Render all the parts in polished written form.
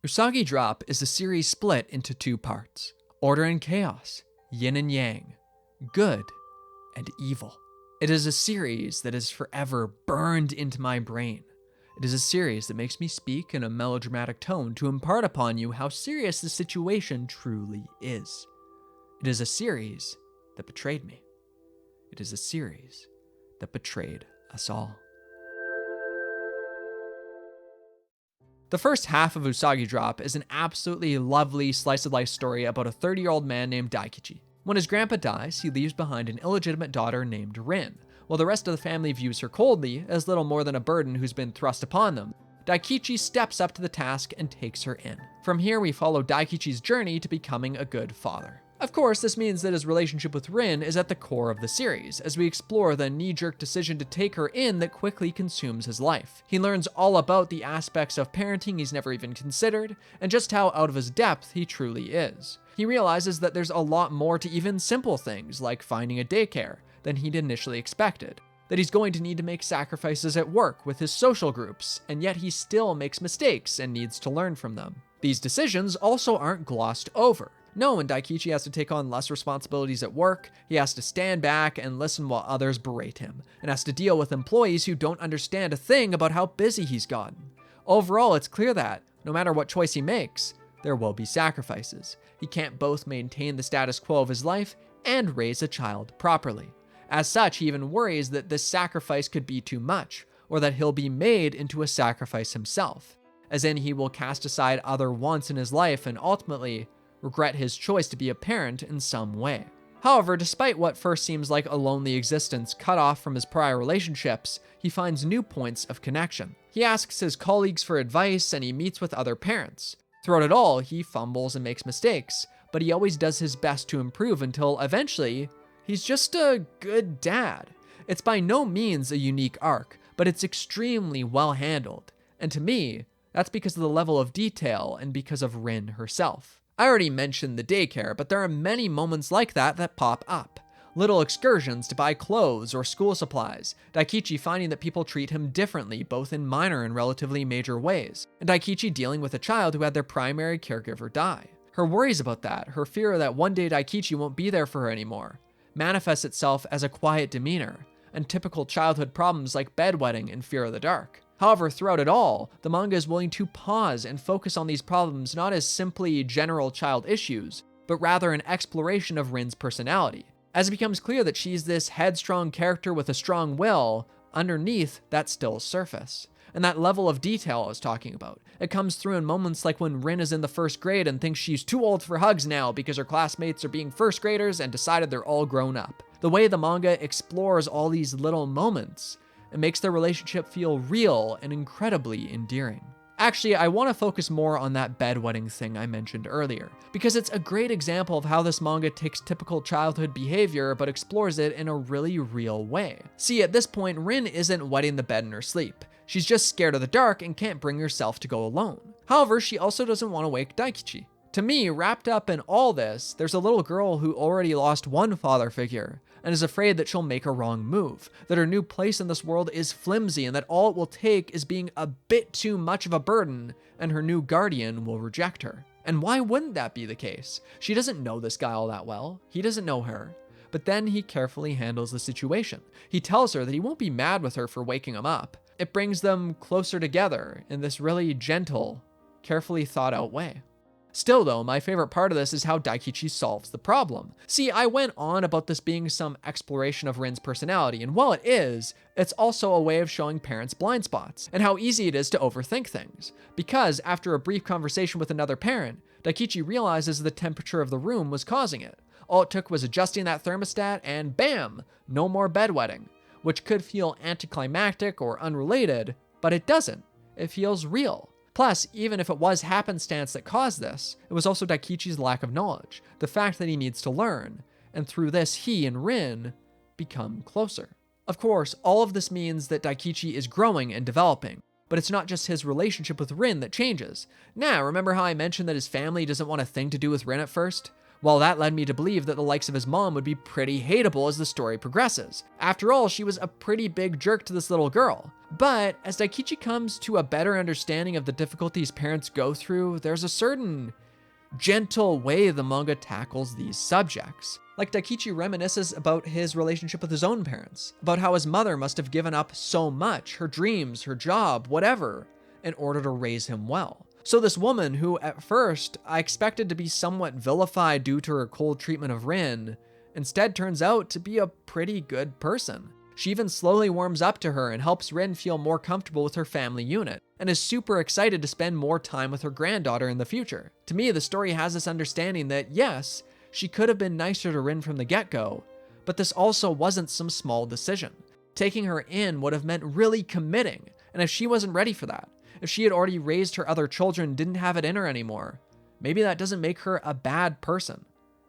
Usagi Drop is a series split into two parts: order and chaos, yin and yang, good and evil. It is a series that is forever burned into my brain. It is a series that makes me speak in a melodramatic tone to impart upon you how serious the situation truly is. It is a series that betrayed me. It is a series that betrayed us all. The first half of Usagi Drop is an absolutely lovely slice-of-life story about a 30-year-old man named Daikichi. When his grandpa dies, he leaves behind an illegitimate daughter named Rin. While the rest of the family views her coldly, as little more than a burden who's been thrust upon them, Daikichi steps up to the task and takes her in. From here, we follow Daikichi's journey to becoming a good father. Of course, this means that his relationship with Rin is at the core of the series, as we explore the knee-jerk decision to take her in that quickly consumes his life. He learns all about the aspects of parenting he's never even considered, and just how out of his depth he truly is. He realizes that there's a lot more to even simple things like finding a daycare than he'd initially expected, that he's going to need to make sacrifices at work with his social groups, and yet he still makes mistakes and needs to learn from them. These decisions also aren't glossed over. No, when Daikichi has to take on less responsibilities at work, he has to stand back and listen while others berate him, and has to deal with employees who don't understand a thing about how busy he's gotten. Overall, it's clear that, no matter what choice he makes, there will be sacrifices. He can't both maintain the status quo of his life and raise a child properly. As such, he even worries that this sacrifice could be too much, or that he'll be made into a sacrifice himself, as in he will cast aside other wants in his life and ultimately regret his choice to be a parent in some way. However, despite what first seems like a lonely existence cut off from his prior relationships, he finds new points of connection. He asks his colleagues for advice and he meets with other parents. Throughout it all, he fumbles and makes mistakes, but he always does his best to improve until eventually, he's just a good dad. It's by no means a unique arc, but it's extremely well handled. And to me, that's because of the level of detail and because of Rin herself. I already mentioned the daycare, but there are many moments like that pop up. Little excursions to buy clothes or school supplies, Daikichi finding that people treat him differently, both in minor and relatively major ways, and Daikichi dealing with a child who had their primary caregiver die. Her worries about that, her fear that one day Daikichi won't be there for her anymore, manifests itself as a quiet demeanor, and typical childhood problems like bedwetting and fear of the dark. However, throughout it all, the manga is willing to pause and focus on these problems not as simply general child issues, but rather an exploration of Rin's personality. As it becomes clear that she's this headstrong character with a strong will, underneath that still surface. And that level of detail I was talking about, it comes through in moments like when Rin is in the first grade and thinks she's too old for hugs now because her classmates are being first graders and decided they're all grown up. The way the manga explores all these little moments, it makes their relationship feel real and incredibly endearing. Actually, I want to focus more on that bedwetting thing I mentioned earlier, because it's a great example of how this manga takes typical childhood behavior but explores it in a really real way. See, at this point, Rin isn't wetting the bed in her sleep. She's just scared of the dark and can't bring herself to go alone. However, she also doesn't want to wake Daikichi. To me, wrapped up in all this, there's a little girl who already lost one father figure, and is afraid that she'll make a wrong move, that her new place in this world is flimsy, and that all it will take is being a bit too much of a burden, and her new guardian will reject her. And why wouldn't that be the case? She doesn't know this guy all that well. He doesn't know her. But then he carefully handles the situation. He tells her that he won't be mad with her for waking him up. It brings them closer together in this really gentle, carefully thought out way. Still though, my favorite part of this is how Daikichi solves the problem. See, I went on about this being some exploration of Rin's personality, and while it is, it's also a way of showing parents' blind spots, and how easy it is to overthink things. Because, after a brief conversation with another parent, Daikichi realizes the temperature of the room was causing it. All it took was adjusting that thermostat, and bam! No more bedwetting. Which could feel anticlimactic or unrelated, but it doesn't. It feels real. Plus, even if it was happenstance that caused this, it was also Daikichi's lack of knowledge, the fact that he needs to learn, and through this he and Rin become closer. Of course, all of this means that Daikichi is growing and developing, but it's not just his relationship with Rin that changes. Now, remember how I mentioned that his family doesn't want a thing to do with Rin at first? While that led me to believe that the likes of his mom would be pretty hateable as the story progresses. After all, she was a pretty big jerk to this little girl. But as Daikichi comes to a better understanding of the difficulties parents go through, there's a certain gentle way the manga tackles these subjects. Like Daikichi reminisces about his relationship with his own parents, about how his mother must have given up so much, her dreams, her job, whatever, in order to raise him well. So this woman, who at first I expected to be somewhat vilified due to her cold treatment of Rin, instead turns out to be a pretty good person. She even slowly warms up to her and helps Rin feel more comfortable with her family unit, and is super excited to spend more time with her granddaughter in the future. To me, the story has this understanding that yes, she could have been nicer to Rin from the get-go, but this also wasn't some small decision. Taking her in would have meant really committing, and if she wasn't ready for that, if she had already raised her other children and didn't have it in her anymore, maybe that doesn't make her a bad person.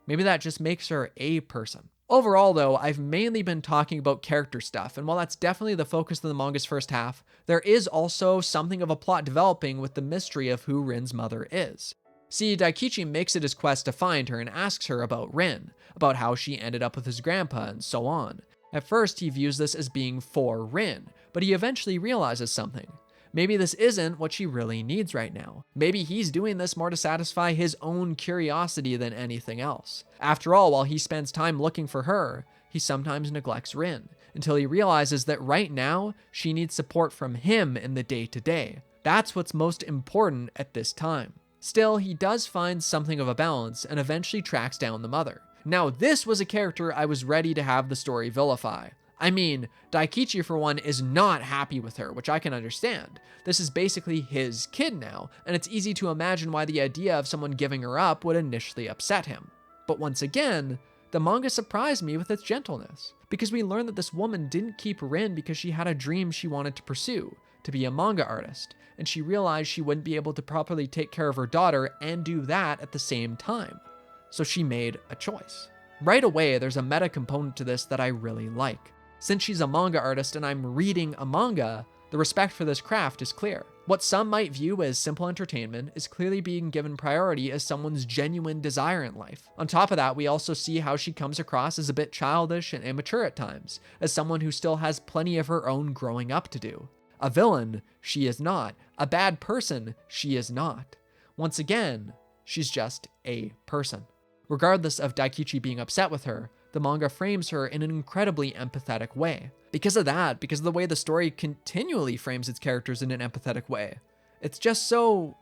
Maybe that just makes her a person. Overall though, I've mainly been talking about character stuff, and while that's definitely the focus of the manga's first half, there is also something of a plot developing with the mystery of who Rin's mother is. See, Daikichi makes it his quest to find her and asks her about Rin, about how she ended up with his grandpa and so on. At first he views this as being for Rin, but he eventually realizes something. Maybe this isn't what she really needs right now. Maybe he's doing this more to satisfy his own curiosity than anything else. After all, while he spends time looking for her, he sometimes neglects Rin, until he realizes that right now, she needs support from him in the day-to-day. That's what's most important at this time. Still, he does find something of a balance and eventually tracks down the mother. Now, this was a character I was ready to have the story vilify. I mean, Daikichi for one is not happy with her, which I can understand. This is basically his kid now, and it's easy to imagine why the idea of someone giving her up would initially upset him. But once again, the manga surprised me with its gentleness, because we learn that this woman didn't keep Rin because she had a dream she wanted to pursue, to be a manga artist, and she realized she wouldn't be able to properly take care of her daughter and do that at the same time. So she made a choice. Right away, there's a meta component to this that I really like. Since she's a manga artist and I'm reading a manga, the respect for this craft is clear. What some might view as simple entertainment is clearly being given priority as someone's genuine desire in life. On top of that, we also see how she comes across as a bit childish and immature at times, as someone who still has plenty of her own growing up to do. A villain, she is not. A bad person, she is not. Once again, she's just a person. Regardless of Daikichi being upset with her, the manga frames her in an incredibly empathetic way. Because of that, because of the way the story continually frames its characters in an empathetic way, it's just so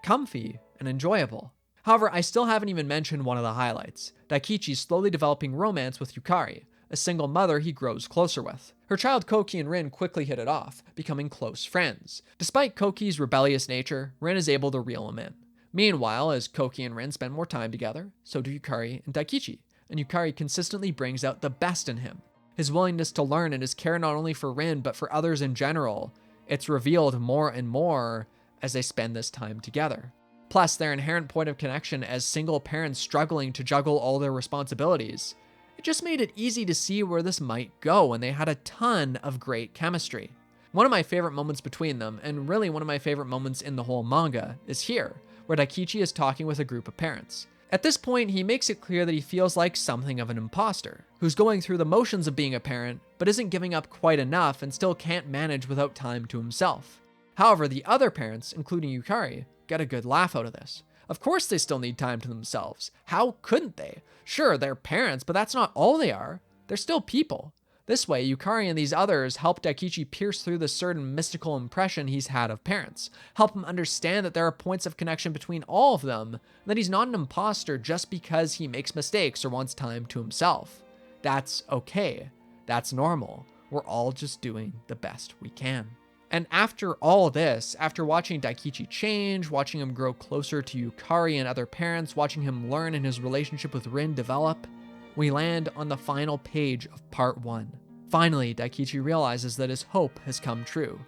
comfy and enjoyable. However, I still haven't even mentioned one of the highlights: Daikichi's slowly developing romance with Yukari, a single mother he grows closer with. Her child Koki and Rin quickly hit it off, becoming close friends. Despite Koki's rebellious nature, Rin is able to reel him in. Meanwhile, as Koki and Rin spend more time together, so do Yukari and Daikichi, and Yukari consistently brings out the best in him. His willingness to learn and his care not only for Rin, but for others in general, it's revealed more and more as they spend this time together. Plus, their inherent point of connection as single parents struggling to juggle all their responsibilities, it just made it easy to see where this might go, and they had a ton of great chemistry. One of my favorite moments between them, and really one of my favorite moments in the whole manga, is here, where Daikichi is talking with a group of parents. At this point, he makes it clear that he feels like something of an imposter, who's going through the motions of being a parent, but isn't giving up quite enough and still can't manage without time to himself. However, the other parents, including Yukari, get a good laugh out of this. Of course they still need time to themselves. How couldn't they? Sure, they're parents, but that's not all they are. They're still people. This way, Yukari and these others help Daikichi pierce through the certain mystical impression he's had of parents, help him understand that there are points of connection between all of them, and that he's not an imposter just because he makes mistakes or wants time to himself. That's okay. That's normal. We're all just doing the best we can. And after all this, after watching Daikichi change, watching him grow closer to Yukari and other parents, watching him learn and his relationship with Rin develop, we land on the final page of part 1. Finally, Daikichi realizes that his hope has come true.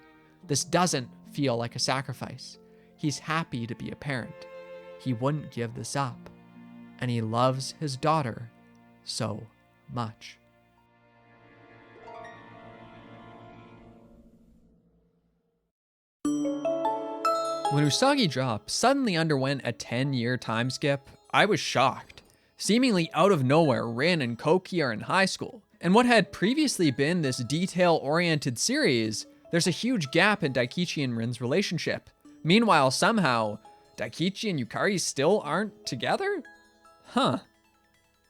This doesn't feel like a sacrifice. He's happy to be a parent. He wouldn't give this up. And he loves his daughter so much. When Usagi Drop suddenly underwent a 10-year time skip, I was shocked. Seemingly out of nowhere, Rin and Koki are in high school. And what had previously been this detail-oriented series, there's a huge gap in Daikichi and Rin's relationship. Meanwhile, somehow, Daikichi and Yukari still aren't together? Huh.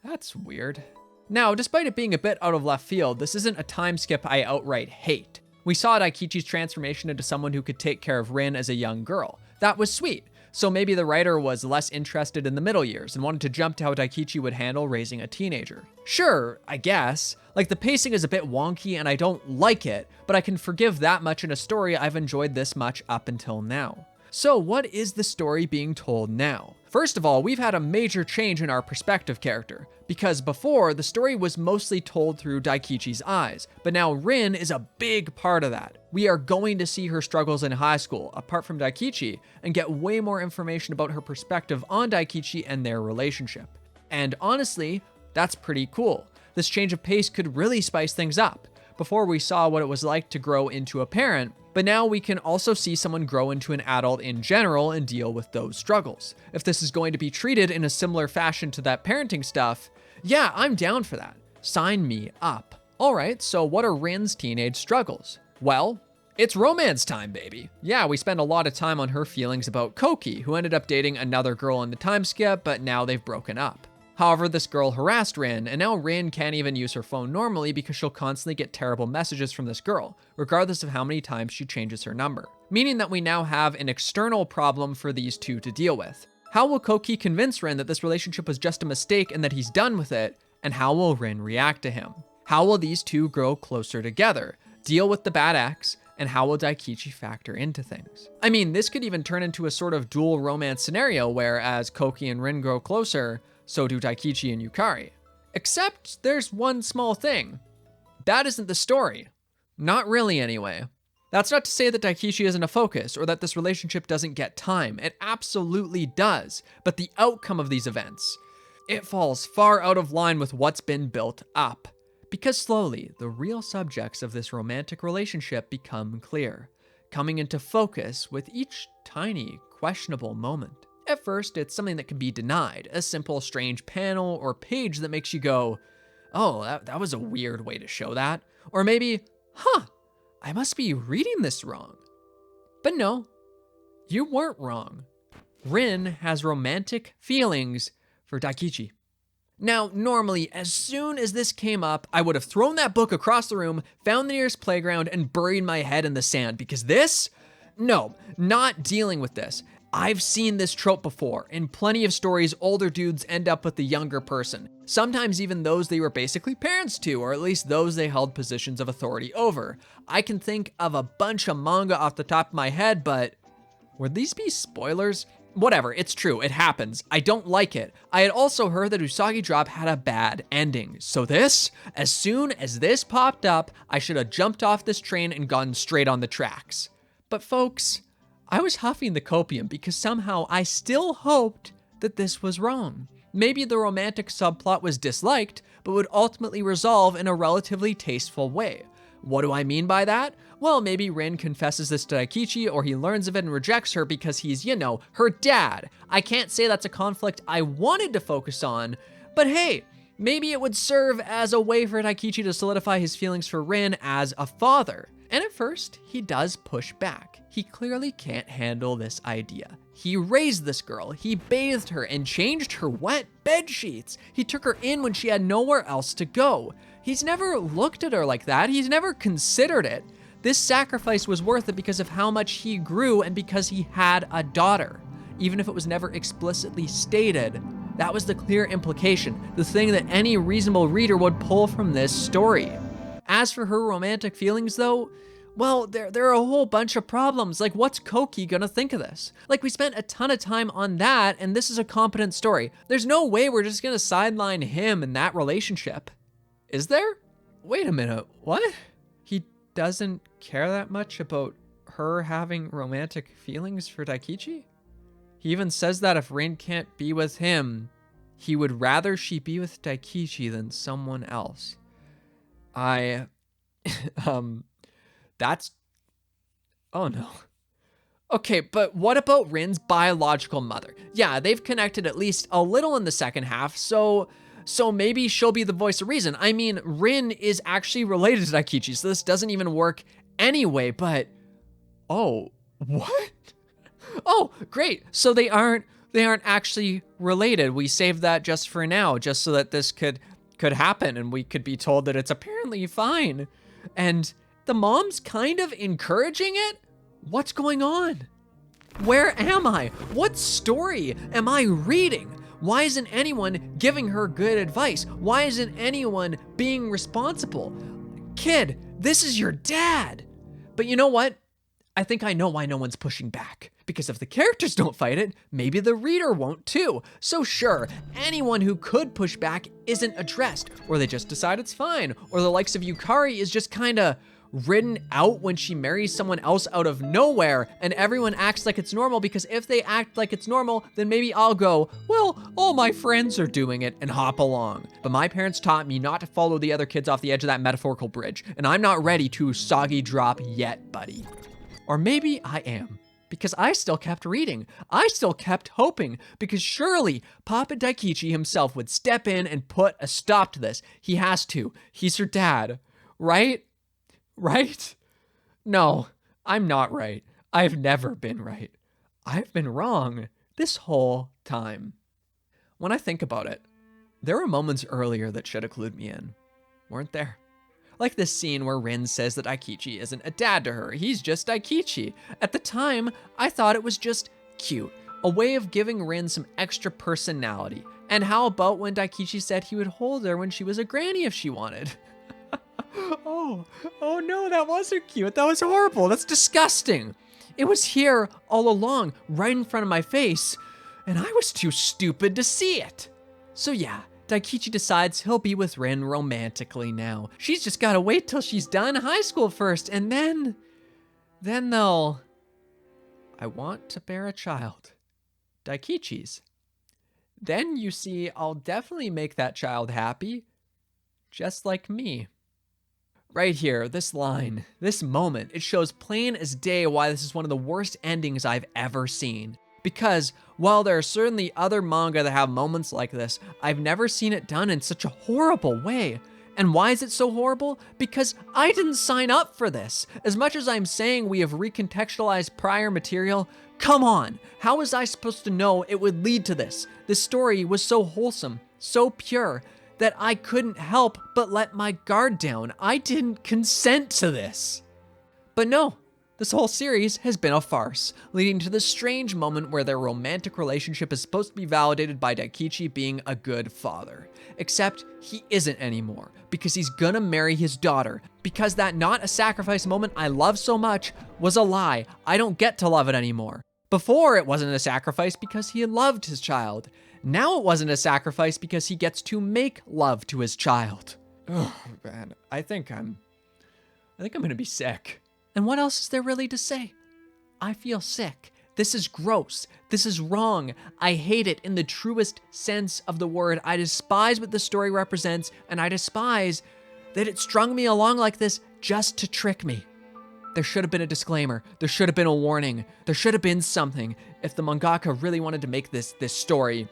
That's weird. Now, despite it being a bit out of left field, this isn't a time skip I outright hate. We saw Daikichi's transformation into someone who could take care of Rin as a young girl. That was sweet. So maybe the writer was less interested in the middle years and wanted to jump to how Daikichi would handle raising a teenager. Sure, I guess. Like, the pacing is a bit wonky and I don't like it, but I can forgive that much in a story I've enjoyed this much up until now. So what is the story being told now? First of all, we've had a major change in our perspective character, because before, the story was mostly told through Daikichi's eyes, but now Rin is a big part of that. We are going to see her struggles in high school, apart from Daikichi, and get way more information about her perspective on Daikichi and their relationship. And honestly, that's pretty cool. This change of pace could really spice things up. Before, we saw what it was like to grow into a parent, but now we can also see someone grow into an adult in general and deal with those struggles. If this is going to be treated in a similar fashion to that parenting stuff, yeah, I'm down for that. Sign me up. All right, so what are Rin's teenage struggles? Well, it's romance time, baby. Yeah, we spend a lot of time on her feelings about Koki, who ended up dating another girl in the time skip, but now they've broken up. However, this girl harassed Rin, and now Rin can't even use her phone normally because she'll constantly get terrible messages from this girl, regardless of how many times she changes her number. Meaning that we now have an external problem for these two to deal with. How will Koki convince Rin that this relationship was just a mistake and that he's done with it? And how will Rin react to him? How will these two grow closer together, deal with the bad ex, and how will Daikichi factor into things? I mean, this could even turn into a sort of dual romance scenario where as Koki and Rin grow closer, so do Daikichi and Yukari. Except there's one small thing. That isn't the story. Not really, anyway. That's not to say that Daikichi isn't a focus or that this relationship doesn't get time. It absolutely does. But the outcome of these events, it falls far out of line with what's been built up. Because slowly, the real subjects of this romantic relationship become clear, coming into focus with each tiny, questionable moment. At first, it's something that can be denied, a simple strange panel or page that makes you go, oh, that was a weird way to show that. Or maybe, huh, I must be reading this wrong. But no, you weren't wrong. Rin has romantic feelings for Daikichi. Now, normally, as soon as this came up, I would have thrown that book across the room, found the nearest playground, and buried my head in the sand, because this? No, not dealing with this. I've seen this trope before. In plenty of stories, older dudes end up with the younger person. Sometimes even those they were basically parents to, or at least those they held positions of authority over. I can think of a bunch of manga off the top of my head, but would these be spoilers? Whatever, it's true, it happens. I don't like it. I had also heard that Usagi Drop had a bad ending. So this, as soon as this popped up, I should have jumped off this train and gone straight on the tracks. But folks, I was huffing the copium because somehow I still hoped that this was wrong. Maybe the romantic subplot was disliked, but would ultimately resolve in a relatively tasteful way. What do I mean by that? Well, maybe Rin confesses this to Daikichi, or he learns of it and rejects her because he's, her dad. I can't say that's a conflict I wanted to focus on, but hey, maybe it would serve as a way for Daikichi to solidify his feelings for Rin as a father. And at first, he does push back. He clearly can't handle this idea. He raised this girl, he bathed her and changed her wet bed sheets. He took her in when she had nowhere else to go. He's never looked at her like that. He's never considered it. This sacrifice was worth it because of how much he grew and because he had a daughter. Even if it was never explicitly stated, that was the clear implication, the thing that any reasonable reader would pull from this story. As for her romantic feelings though, well, there are a whole bunch of problems. Like, what's Koki gonna think of this? Like, we spent a ton of time on that, and this is a competent story. There's no way we're just gonna sideline him in that relationship. Is there? Wait a minute, what? He doesn't care that much about her having romantic feelings for Daikichi? He even says that if Rin can't be with him, he would rather she be with Daikichi than someone else. That's, oh no. Okay, but what about Rin's biological mother? Yeah, they've connected at least a little in the second half, so maybe she'll be the voice of reason. I mean, Rin is actually related to Daikichi, so this doesn't even work anyway, but oh, what? Oh, great. So they aren't actually related. We saved that just for now, just so that this could happen and we could be told that it's apparently fine. And the mom's kind of encouraging it? What's going on? Where am I? What story am I reading? Why isn't anyone giving her good advice? Why isn't anyone being responsible? Kid, this is your dad. But you know what? I think I know why no one's pushing back. Because if the characters don't fight it, maybe the reader won't too. So sure, anyone who could push back isn't addressed, or they just decide it's fine, or the likes of Yukari is just kinda written out when she marries someone else out of nowhere, and everyone acts like it's normal, because if they act like it's normal, then maybe I'll go, well, all my friends are doing it, and hop along. But my parents taught me not to follow the other kids off the edge of that metaphorical bridge, and I'm not ready to Usagi Drop yet, buddy. Or maybe I am, because I still kept reading. I still kept hoping, because surely Papa Daikichi himself would step in and put a stop to this. He has to. He's her dad, right? Right? No, I'm not right. I've never been right. I've been wrong this whole time. When I think about it, there were moments earlier that should have clued me in, weren't there? Like this scene where Rin says that Daikichi isn't a dad to her, he's just Daikichi. At the time, I thought it was just cute, a way of giving Rin some extra personality. And how about when Daikichi said he would hold her when she was a granny if she wanted? Oh no, that wasn't cute, that was horrible, that's disgusting. It was here all along, right in front of my face, and I was too stupid to see it. So yeah, Daikichi decides he'll be with Rin romantically now. She's just gotta wait till she's done high school first, and then they'll... I want to bear a child. Daikichi's. Then, you see, I'll definitely make that child happy. Just like me. Right here, this line, this moment, it shows plain as day why this is one of the worst endings I've ever seen. Because while there are certainly other manga that have moments like this, I've never seen it done in such a horrible way. And why is it so horrible? Because I didn't sign up for this. As much as I'm saying we have recontextualized prior material, come on, how was I supposed to know it would lead to this? This story was so wholesome, so pure, that I couldn't help but let my guard down. I didn't consent to this. But no. This whole series has been a farce, leading to this strange moment where their romantic relationship is supposed to be validated by Daikichi being a good father. Except he isn't anymore, because he's gonna marry his daughter, because that not a sacrifice moment I love so much was a lie. I don't get to love it anymore. Before it wasn't a sacrifice because he loved his child. Now it wasn't a sacrifice because he gets to make love to his child. Oh man, I think I'm gonna be sick. And what else is there really to say? I feel sick. This is gross. This is wrong. I hate it in the truest sense of the word. I despise what the story represents, and I despise that it strung me along like this just to trick me. There should have been a disclaimer. There should have been a warning. There should have been something. If the mangaka really wanted to make this story,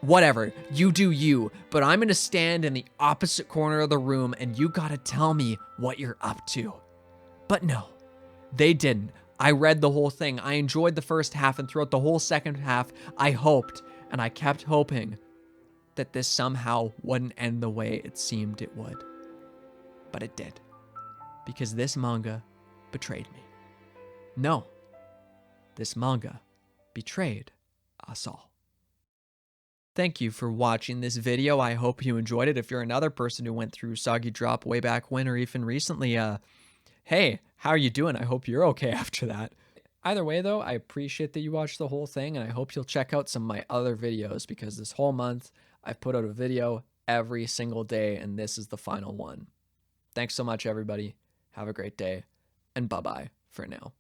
whatever, you do you, but I'm gonna stand in the opposite corner of the room and you gotta tell me what you're up to. But no, they didn't. I read the whole thing. I enjoyed the first half, and throughout the whole second half, I hoped, and I kept hoping, that this somehow wouldn't end the way it seemed it would. But it did. Because this manga betrayed me. No, this manga betrayed us all. Thank you for watching this video. I hope you enjoyed it. If you're another person who went through Usagi Drop way back when, or even recently, hey, how are you doing? I hope you're okay after that. Either way, though, I appreciate that you watched the whole thing, and I hope you'll check out some of my other videos, because this whole month, I've put out a video every single day, and this is the final one. Thanks so much, everybody. Have a great day, and bye-bye for now.